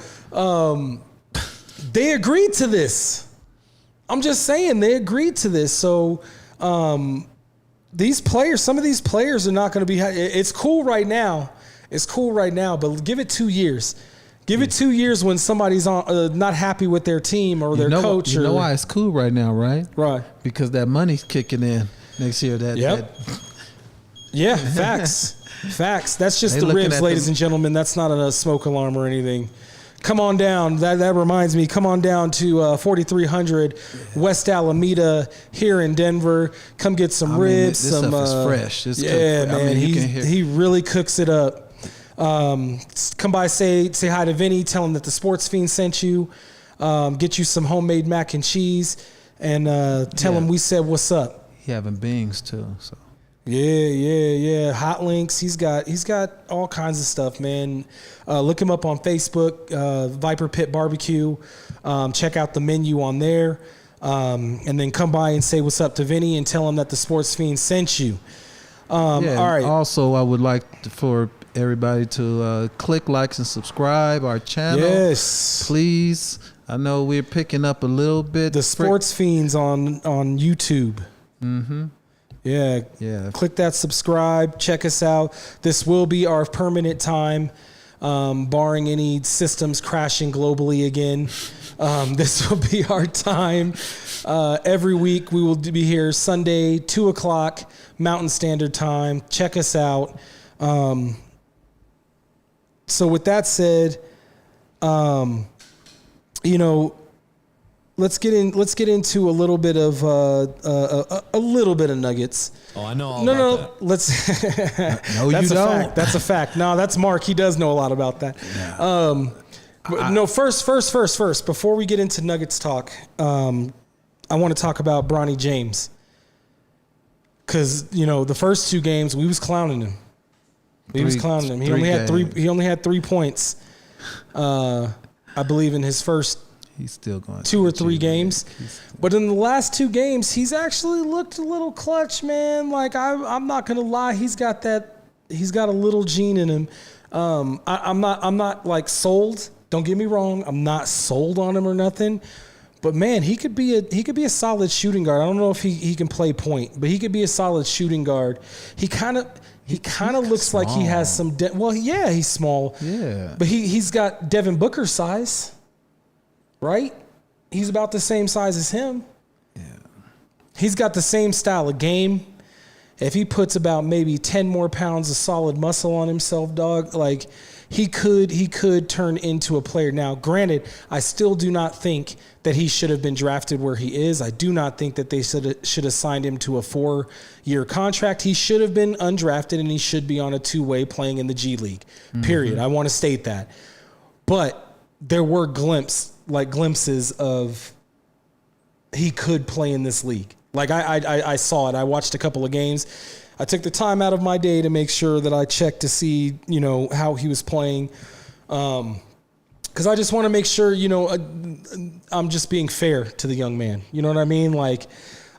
they agreed to this. I'm just saying they agreed to this. So these players, some of these players are not going to be. It's cool right now. It's cool right now, but give it 2 years. Give it 2 years when somebody's not happy with their team or their coach. You know why it's cool right now, right? Right. Because that money's kicking in next year. Yeah, facts. Facts. That's just the ribs, ladies and gentlemen. That's not a smoke alarm or anything. Come on down. That reminds me. Come on down to 4300 West Alameda here in Denver. Come get some ribs. This stuff is fresh. Man. He really cooks it up. Come by, say hi to Vinny. Tell him that the Sportz Phenz sent you. Get you some homemade mac and cheese, and tell him we said what's up. He having beans too. So. Yeah. Hot links. He's got all kinds of stuff, man. Look him up on Facebook, Viper Pit Barbecue. Check out the menu on there, and then come by and say what's up to Vinny and tell him that the Sportz Phenz sent you. All right. Also, I would like for everybody to click likes and subscribe our channel. Yes, please. I know we're picking up a little bit. The Sportz Phenz on YouTube. Mm-hmm. Yeah. Click that subscribe. Check us out. This will be our permanent time, barring any systems crashing globally again. This will be our time. Every week we will be here Sunday, 2:00 Mountain Standard Time. Check us out. So with that said, let's get into a little bit of a little bit of nuggets. Oh, I know all about that. Let's. No, you don't. Fact. That's a fact. No, that's Mark. He does know a lot about that. Yeah. First. Before we get into Nuggets talk, I want to talk about Bronny James, because the first two games we was clowning him. He only had 3 points. I believe in his first. He's still going 2 or 3 games, but in the last 2 games, he's actually looked a little clutch, man. Like I'm not gonna lie, he's got a little gene in him. I'm not like sold. Don't get me wrong, I'm not sold on him or nothing. But man, he could be a solid shooting guard. I don't know if he can play point, but he could be a solid shooting guard. He kind of looks like he has some. He's small. Yeah, but he's got Devin Booker size. Right? He's about the same size as him. Yeah. He's got the same style of game. If he puts about maybe 10 more pounds of solid muscle on himself, dog, like he could turn into a player. Now, granted, I still do not think that he should have been drafted where he is. I do not think that they should have signed him to a 4-year contract. He should have been undrafted, and he should be on a 2-way playing in the G League, period. Mm-hmm. I want to state that. But there were glimpses of he could play in this league. Like I saw it. I watched a couple of games. I took the time out of my day to make sure that I checked to see, how he was playing. Because I just want to make sure, I'm just being fair to the young man. You know what I mean? Like,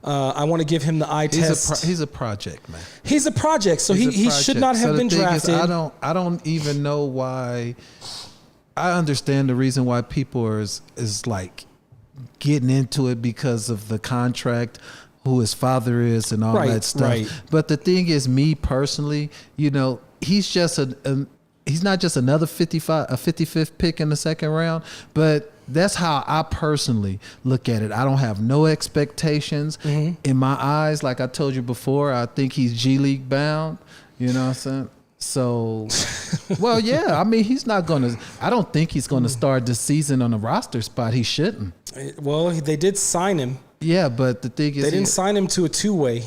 I want to give him the eye test. He's a project, man. He's a project, so he should not have been drafted. I don't even know why. I understand the reason why people is like getting into it because of the contract, who his father is, and all that stuff. Right. But the thing is, me personally, he's just he's not just another 55th pick in the second round, but that's how I personally look at it. I don't have no expectations in my eyes. Like I told you before, I think he's G League bound. You know what I'm saying? So, well, yeah. I mean, he's not going to. I don't think he's going to start this season on a roster spot. He shouldn't. Well, they did sign him. Yeah, but the thing is, they didn't sign him to a two-way.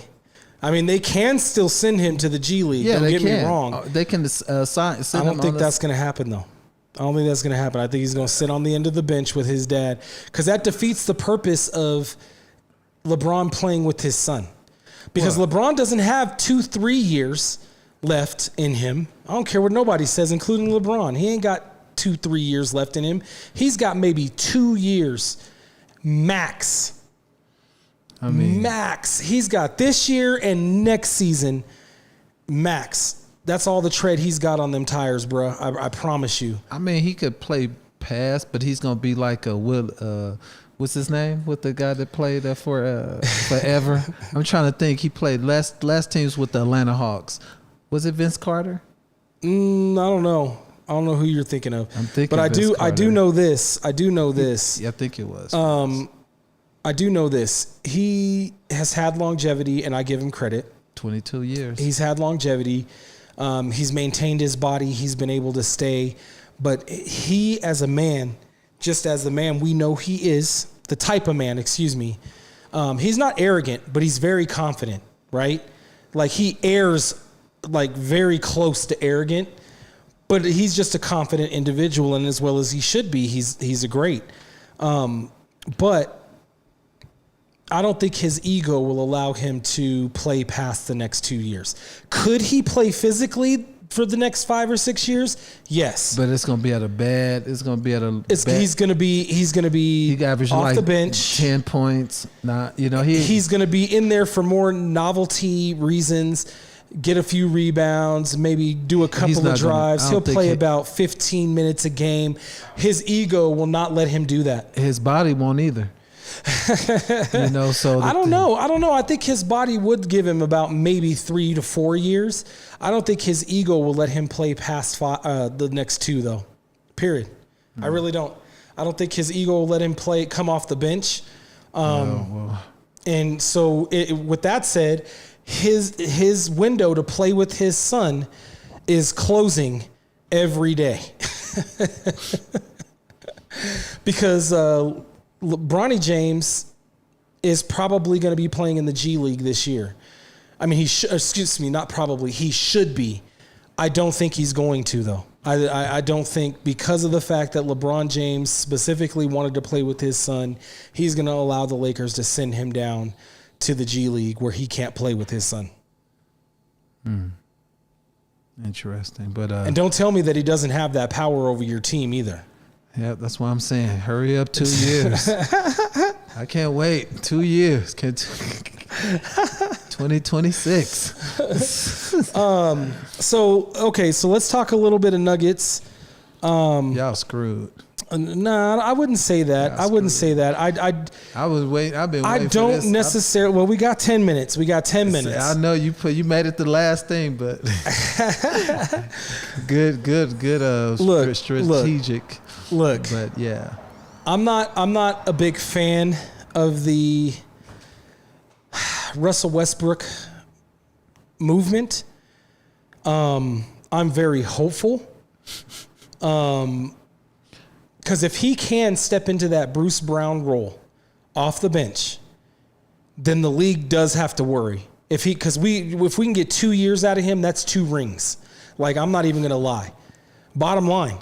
I mean, they can still send him to the G League. Yeah, don't they get can. me wrong. They can send I don't think that's going to happen, though. I don't think that's going to happen. I think he's going to sit on the end of the bench with his dad, because that defeats the purpose of LeBron playing with his son. Because LeBron doesn't have 2-3 years left in him. I don't care what nobody says, including LeBron. He ain't got 2-3 years left in him. He's got maybe 2 years max. I mean, max. He's got this year and next season max. That's all the tread he's got on them tires, bro. I promise you. I mean, he could play pass, but he's gonna be like a what's his name? With the guy that played for forever. I'm trying to think. He played last teams with the Atlanta Hawks. Was it Vince Carter? I don't know. I don't know who you're thinking of. I'm thinking, but I Vince do know this. I do know this. Yeah, I think it was. I do know this. He has had longevity, and I give him credit. 22 years. He's had longevity. He's maintained his body. He's been able to stay. But he, as a man, just as the man we know he is, the type of man, excuse me, he's not arrogant, but he's very confident, right? Like, he airs like very close to arrogant, but he's just a confident individual, and as well as he should be, he's a great. But I don't think his ego will allow him to play past the next 2 years. Could he play physically for the next 5 or 6 years? Yes. But it's gonna be at a bad. It's gonna be at a. He's gonna be he averaged off like the bench. 10 points. Not he's gonna be in there for more novelty reasons. Get a few rebounds, maybe do a couple of drives. He'll play about 15 minutes a game. His ego will not let him do that. His body won't either. So I don't know. I think his body would give him about maybe 3 to 4 years. I don't think his ego will let him play past the next 2, though. Period. I really don't. I don't think his ego will let him come off the bench. And so, with that said, his window to play with his son is closing every day. Because Bronny James is probably going to be playing in the G League this year. I mean, he should be. I don't think he's going to, though. I don't think, because of the fact that LeBron James specifically wanted to play with his son, he's going to allow the Lakers to send him down to the G League where he can't play with his son. Interesting. But and don't tell me that he doesn't have that power over your team either. Yeah, that's what I'm saying. Hurry up 2 years. I can't wait. 2 years. 2026. So let's talk a little bit of Nuggets. Y'all screwed. Nah, I wouldn't say that. I wouldn't say that. I was waiting. I've been waiting. I don't necessarily. Well, we got 10 minutes. I know you made it the last thing, but good. Strategic. Look, but yeah, I'm not a big fan of the Russell Westbrook movement. I'm very hopeful. Because if he can step into that Bruce Brown role off the bench, then the league does have to worry. If we can get 2 years out of him, that's 2 rings. Like, I'm not even gonna lie. Bottom line,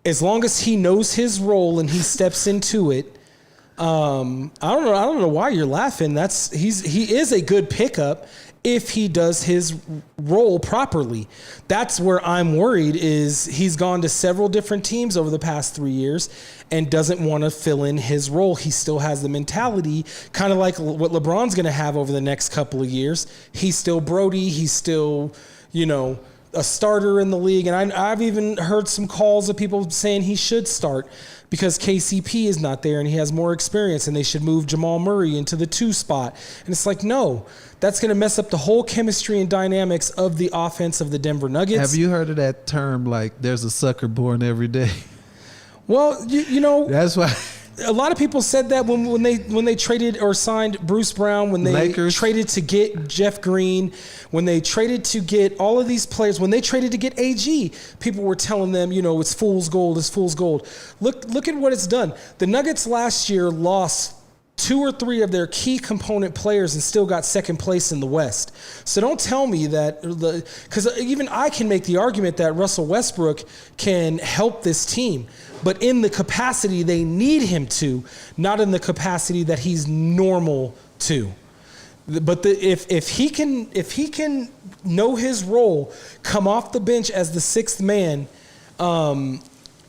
as long as he knows his role and he steps into it, I don't know why you're laughing. He is a good pickup if he does his role properly. That's where I'm worried, is he's gone to several different teams over the past 3 years and doesn't want to fill in his role. He still has the mentality, kind of like what LeBron's going to have over the next couple of years. He's still Brody. He's still, a starter in the league, and I've even heard some calls of people saying he should start because KCP is not there and he has more experience, and they should move Jamal Murray into the 2 spot. And it's like, no, that's going to mess up the whole chemistry and dynamics of the offense of the Denver Nuggets. Have you heard of that term, like there's a sucker born every day? Well, you know, That's why. a lot of people said that when they traded or signed Bruce Brown, when they Lakers. traded to get Jeff Green, when they traded to get all of these players, when they traded to get AG, people were telling them, you know, it's fool's gold, it's fool's gold. Look at what it's done. The Nuggets last year lost 2 or 3 of their key component players and still got second place in the West. So don't tell me that, because even I can make the argument that Russell Westbrook can help this team, but in the capacity they need him to, not in the capacity that he's normal to. But if he can know his role, come off the bench as the 6th man,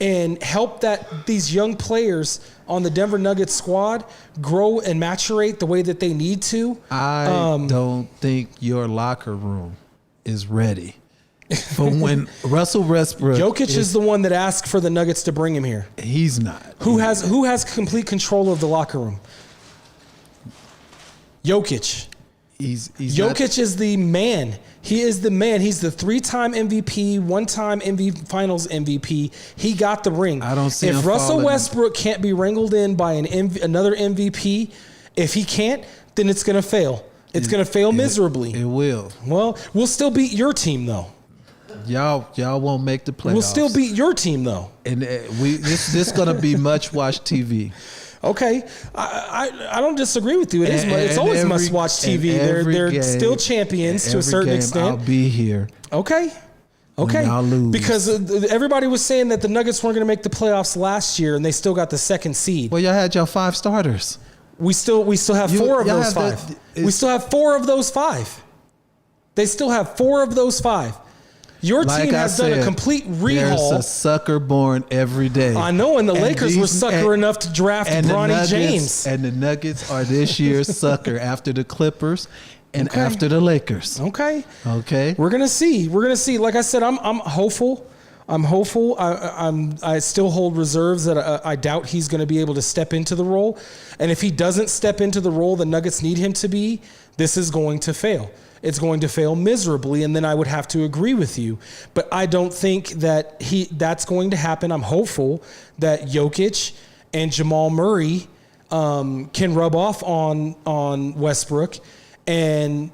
and help these young players on the Denver Nuggets squad grow and maturate the way that they need to. I don't think your locker room is ready for when Russell Westbrook. Jokic is the one that asked for the Nuggets to bring him here. He's not. Who has complete control of the locker room? Jokic. He's Jokic is the man. He is the man. He's the 3-time MVP, 1-time Finals MVP. He got the ring. I don't see if him Russell falling. Westbrook can't be wrangled in by another MVP, if he can't, then it's going to fail. It's going to fail miserably. It will. Well, we'll still beat your team though. Y'all won't make the playoffs. We'll still beat your team though. And this going to be much watched TV. Okay, I don't disagree with you. It's And always every- must watch TV. and every They're game- still champions to a every certain game extent. I'll be here. Okay. I'll lose. Because everybody was saying that the Nuggets weren't going to make the playoffs last year, and they still got the 2nd seed. Well, y'all had your 5 starters. We still have 4 of y'all those have 5. the- We still have 4 of those 5. They still have 4 of those 5. Your Like team I has done a said, complete There's rehaul. a sucker born every day. I know, and the Lakers were sucker enough to draft and the Bronny Nuggets- James. And the Nuggets are this year's sucker after the Clippers and Okay. after the Lakers. Okay. Okay. We're gonna see. Like I said, I'm hopeful. I'm hopeful. I still hold reserves that I doubt he's going to be able to step into the role. And if he doesn't step into the role the Nuggets need him to be, this is going to fail. It's going to fail miserably, and then I would have to agree with you. But I don't think that that's going to happen. I'm hopeful that Jokic and Jamal Murray can rub off on Westbrook and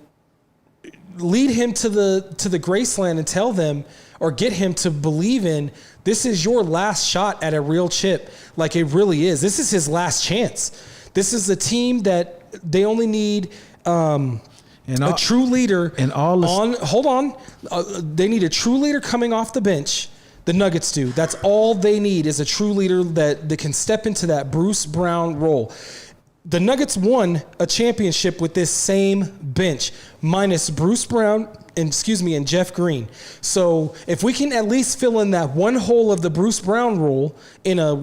lead him to the Graceland and tell them, or get him to believe in, this is your last shot at a real chip. Like it really is. This is his last chance. This is a team that they only need a true leader. Hold on. They need a true leader coming off the bench. The Nuggets do. That's all they need, is a true leader that can step into that Bruce Brown role. The Nuggets won a championship with this same bench, minus Bruce Brown and Jeff Green. So if we can at least fill in that one hole of the Bruce Brown role in a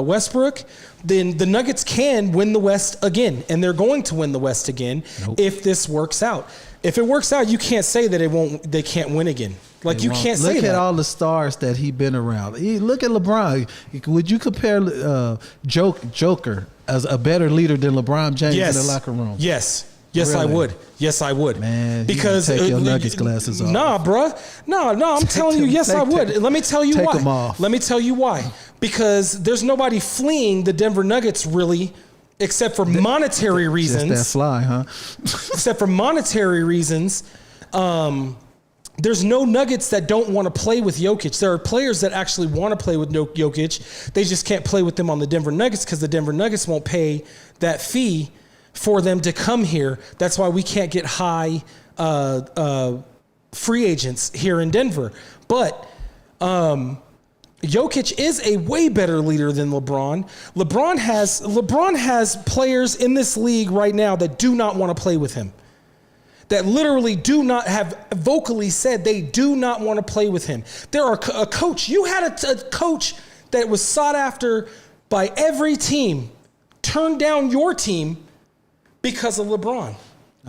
Westbrook, then the Nuggets can win the West again, and they're going to win the West again if this works out. If it works out, you can't say that they can't win again. Like you can't say that. Look at all the stars that he been around. Look at LeBron. Would you compare Joker as a better leader than LeBron James in the locker room? Yes. Yes, Really? I would. Yes, I would. Man, because take your Nuggets glasses off. Nah, bruh. No, I'm telling you, yes, I would. Let me tell you why. Take them off. Let me tell you why. Because there's nobody fleeing the Denver Nuggets really, except for monetary reasons. Just that fly, huh? Except for monetary reasons. There's no Nuggets that don't want to play with Jokic. There are players that actually want to play with Jokic. They just can't play with them on the Denver Nuggets because the Denver Nuggets won't pay that fee for them to come here. That's why we can't get high free agents here in Denver. But Jokic is a way better leader than LeBron. LeBron has players in this league right now that do not want to play with him. That literally do not have vocally said they do not want to play with him. There are a coach. You had a coach that was sought after by every team, turned down your team because of LeBron.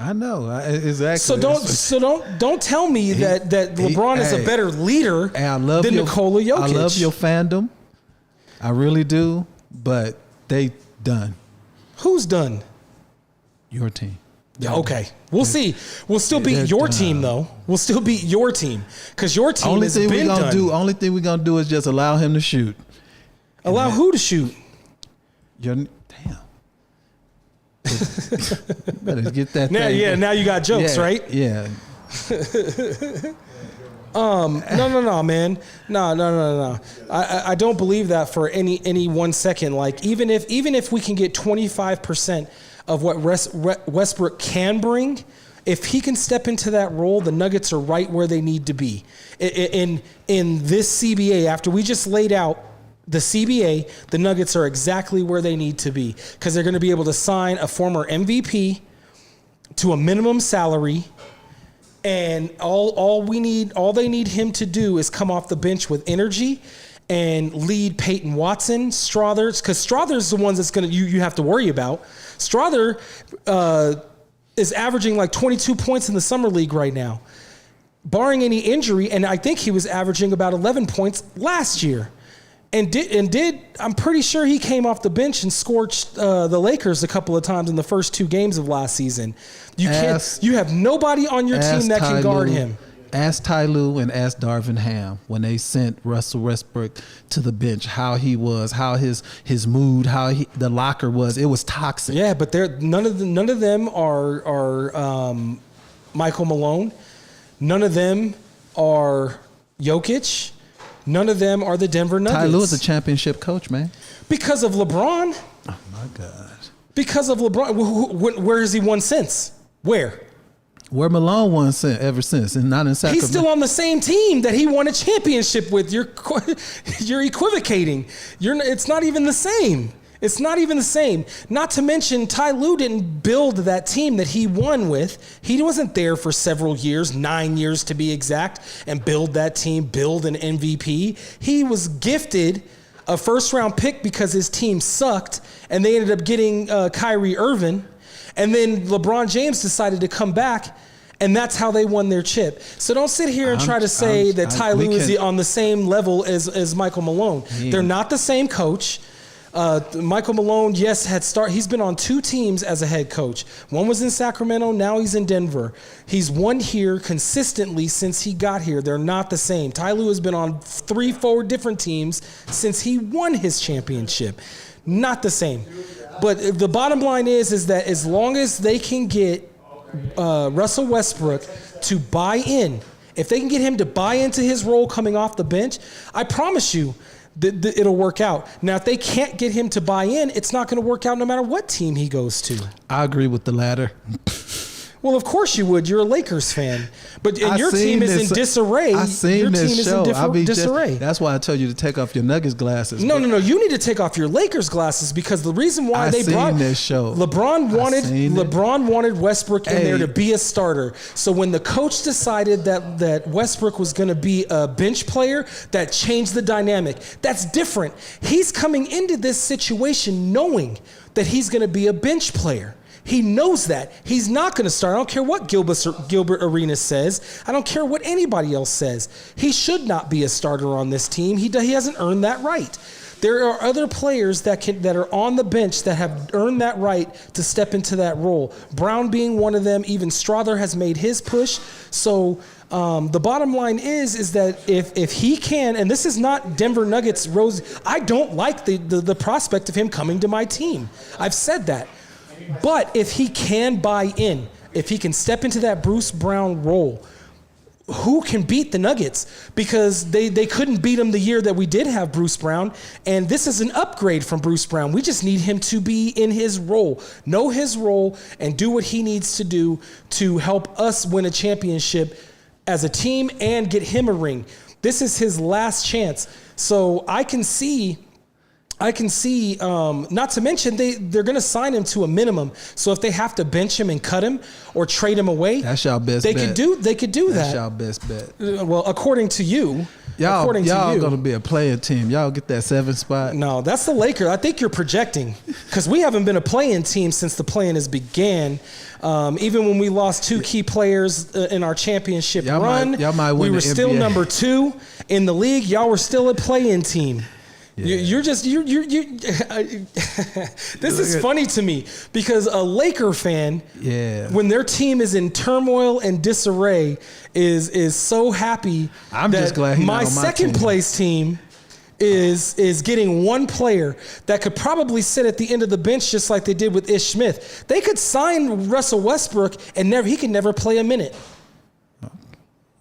I know exactly. So don't tell me that LeBron is a better leader than Nikola Jokic. I love your fandom. I really do, but they done. Who's done? Your team. Yeah, okay. We'll see. We'll still beat your team, though. We'll still beat your team because your team has been done. Only thing we're gonna do is just allow him to shoot. Allow who to shoot? Damn. You better get that. Now you got jokes, right? Yeah. No, man. No. I don't believe that for any 1 second. Like even if we can get 25% of what Westbrook can bring, if he can step into that role, the Nuggets are right where they need to be. In this CBA, after we just laid out the CBA, the Nuggets are exactly where they need to be because they're going to be able to sign a former MVP to a minimum salary. And all they need him to do is come off the bench with energy and lead Peyton Watson, Struthers, because Struthers is the ones that's gonna you have to worry about. Strother is averaging like 22 points in the summer league right now, barring any injury, and I think he was averaging about 11 points last year. And I'm pretty sure he came off the bench and scorched the Lakers a couple of times in the first 2 games of last season. You have nobody on your team that can guard him. Ask Ty Lue and ask Darvin Ham when they sent Russell Westbrook to the bench, how he was, how his mood, the locker was. It was toxic. Yeah, but none of them are Michael Malone. None of them are Jokic. None of them are the Denver Nuggets. Ty Lue is a championship coach, man. Because of LeBron. Oh, my God. Because of LeBron. Where has he won since? Where Malone won ever since, and not in Sacramento. He's still on the same team that he won a championship with. You're equivocating. It's not even the same. It's not even the same. Not to mention, Ty Lue didn't build that team that he won with. He wasn't there for several years, 9 years to be exact, and build that team, build an MVP. He was gifted a first-round pick because his team sucked, and they ended up getting Kyrie Irving. And then LeBron James decided to come back, and that's how they won their chip. So don't sit here and try to say that Ty Lue is on the same level as Michael Malone. Yeah. They're not the same coach. Michael Malone, yes, he's been on 2 teams as a head coach. One was in Sacramento, now he's in Denver. He's won here consistently since he got here. They're not the same. Ty Lue has been on 3-4 different teams since he won his championship. Not the same. But the bottom line is that as long as they can get Russell Westbrook to buy in, if they can get him to buy into his role coming off the bench, I promise you, it'll work out. Now, if they can't get him to buy in, it's not going to work out no matter what team he goes to. I agree with the latter. Well, of course you would. You're a Lakers fan. But your team is in disarray. I seen this show. Disarray. That's why I tell you to take off your Nuggets glasses. No. You need to take off your Lakers glasses because the reason why they brought this show. LeBron wanted Westbrook in there to be a starter. So when the coach decided that Westbrook was going to be a bench player, that changed the dynamic. That's different. He's coming into this situation knowing that he's going to be a bench player. He knows that. He's not going to start. I don't care what Gilbert Arenas says. I don't care what anybody else says. He should not be a starter on this team. He hasn't earned that right. There are other players that are on the bench that have earned that right to step into that role. Brown being one of them. Even Strother has made his push. So the bottom line is that if he can, and this is not Denver Nuggets rose. I don't like the prospect of him coming to my team. I've said that. But if he can buy in, if he can step into that Bruce Brown role, who can beat the Nuggets? Because they couldn't beat him the year that we did have Bruce Brown, and this is an upgrade from Bruce Brown. We just need him to be in his role, know his role, and do what he needs to do to help us win a championship as a team and get him a ring. This is his last chance. So I can see, not to mention they're going to sign him to a minimum. So if they have to bench him and cut him or trade him away, that's y'all best bet. They could do that. That's y'all best bet. Well, according to you, according to y'all you. gonna be a playing team. Y'all get that 7th spot. No, that's the Lakers. I think you're projecting because we haven't been a play-in team since the play-in has began. Even when we lost 2 key players in our championship run, y'all might win we were the still NBA. number 2 in the league. Y'all were still a play-in team. Yeah. You're just this is funny to me because a Laker fan, when their team is in turmoil and disarray, is so happy. I'm that just glad he's my not on my second team. place team is getting one player that could probably sit at the end of the bench just like they did with Ish Smith. They could sign Russell Westbrook and he could never play a minute.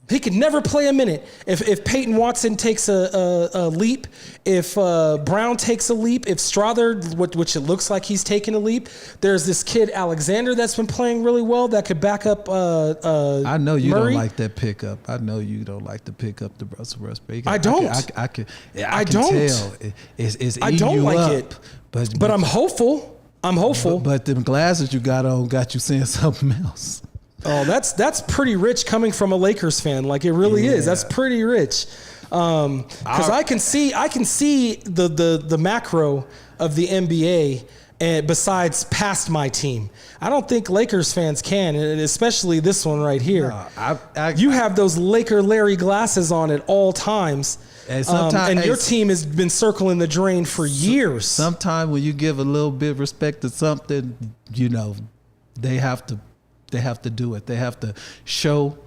He could never play a minute. If Peyton Watson takes a leap, if Brown takes a leap, if Strother, which it looks like he's taking a leap, there's this kid Alexander that's been playing really well that could back up I know you Murray. don't like that pickup. I know you don't like to pick up the Russell Westbrook. I don't. I can don't. tell. It's I don't you like up, it. But I'm hopeful. I'm hopeful. But them glasses you got on got you seeing something else. Oh, that's pretty rich coming from a Lakers fan. Like it really is. That's pretty rich. Because I can see the macro of the NBA, and besides past my team, I don't think Lakers fans can, and especially this one right here. You have those Laker Larry glasses on at all times. And your team has been circling the drain for years. Sometimes when you give a little bit of respect to something, they have to do it. They have to show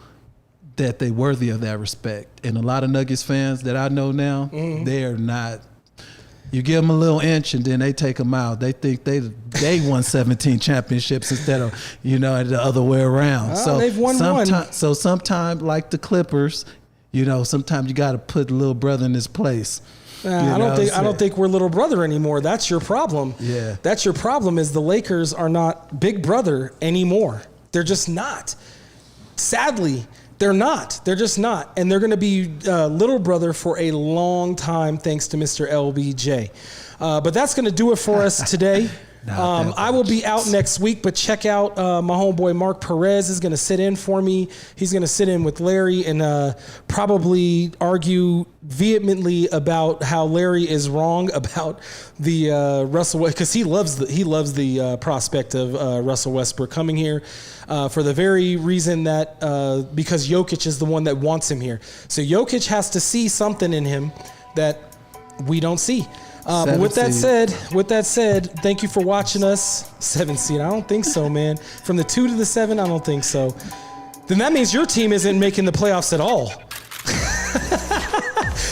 that they're worthy of that respect. And a lot of Nuggets fans that I know now, they're not. You give them a little inch and then they take them out. They think they won 17 championships instead of the other way around. So they've won one. So sometimes, like the Clippers, sometimes you got to put the little brother in his place. I don't think we're little brother anymore. That's your problem. Yeah. That's your problem is the Lakers are not big brother anymore. They're just not. Sadly, they're not. They're just not. And they're going to be little brother for a long time thanks to Mr. LBJ. But that's going to do it for us today. I will be out next week, but check out my homeboy Mark Perez is going to sit in for me. He's going to sit in with Larry and probably argue vehemently about how Larry is wrong about the Russell, because he loves the prospect of Russell Westbrook coming here for the very reason that because Jokic is the one that wants him here. So Jokic has to see something in him that we don't see. But with that said, thank you for watching us. 7 seed. I don't think so, man. From the 2 to the 7, I don't think so. Then that means your team isn't making the playoffs at all.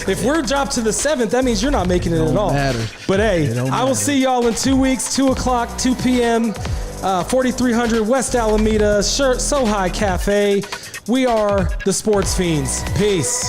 If we're dropped to the 7th, that means you're not making it at all. Matter. But hey, I will see y'all in 2 weeks, 2 o'clock, 2 p.m., 4300 West Alameda, Sohai Cafe. We are the Sportz Phenz. Peace.